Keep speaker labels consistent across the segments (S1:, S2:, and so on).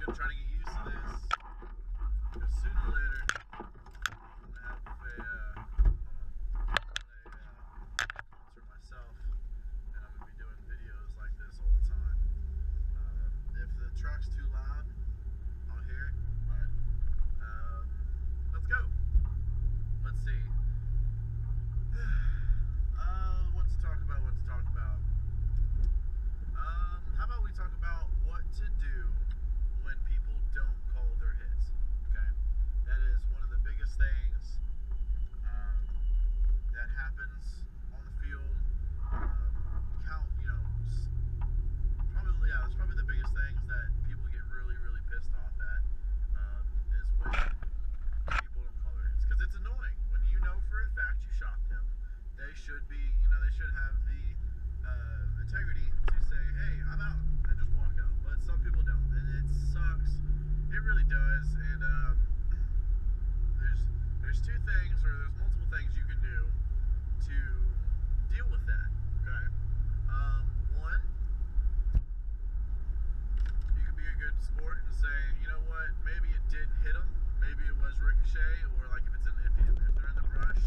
S1: gonna try to get used to this, because sooner or later I'm gonna have for myself, and I'm gonna be doing videos like this all the time. If the truck's too loud, I'll hear it, but let's go. Let's see. What to talk about, how about we talk about what to do when people don't call their hits, okay? That is one of the biggest things that happens on the field. That's probably the biggest things that people get really, really pissed off at, is when people don't call their hits, because it's annoying. When you know for a fact you shot them, they should be, they should have the integrity to say, hey, I'm out, and just walk out. But some people don't, and it sucks. It really does. And there's two things, or there's multiple things you can do to deal with that. Okay. One, you can be a good sport and say, you know what, maybe it did hit them, maybe it was ricochet, or like if they're in the brush.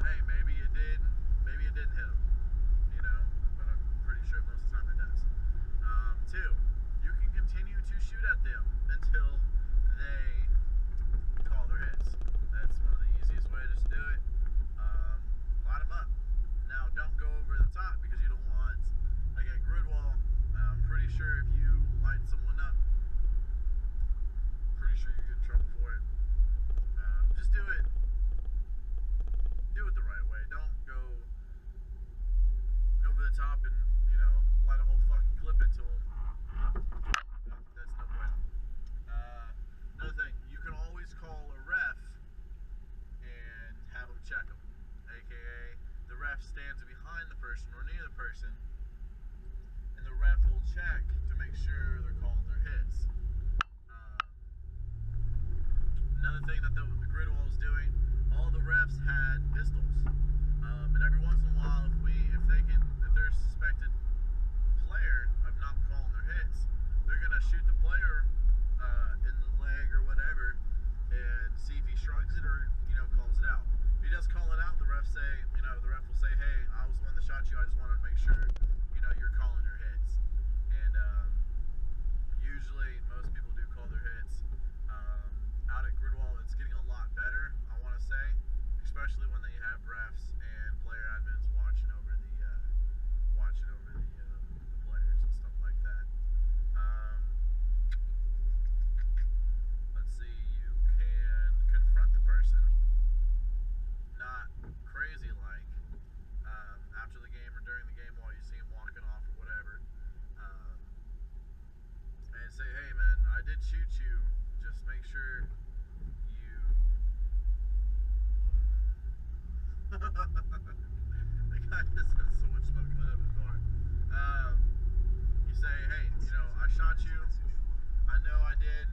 S1: Hey, maybe it didn't hit them, but I'm pretty sure most of the time it does. Two, you can continue to shoot at them until they call their hits. That's one of the easiest ways to do it. Light them up. Now, don't go over the top, because you don't want, like at grid wall, I'm pretty sure if you light someone up, pretty sure you get in trouble for it. Just do it the right way. Don't go over the top and, light a whole fucking clip into them. That's no bueno. Another thing, you can always call a ref and have them check them. AKA, the ref stands behind the person or near the person, and the ref will check to make sure they're calling their hits. Another thing that the grid wall is doing, all the refs had pistols, and every once in a while, if they're a suspected player of not calling their hits, they're gonna shoot the player in the leg or whatever, and see if he shrugs it or calls it out. If he does call it out, the ref will say, hey, I was the one that shot you. I just wanted to make sure you're calling your hits. And usually most people do call their hits. Out at grid wall, it's getting a lot better, I want to say, especially when they have refs and player admins watching over the players and stuff like that. Let's see, you can confront the person, not crazy like, after the game or during the game while you see him walking off or whatever, and say, hey man, I did shoot you, just make sure you the guy just has so much smoke coming out of his car. You say, hey, I shot you, I know I did,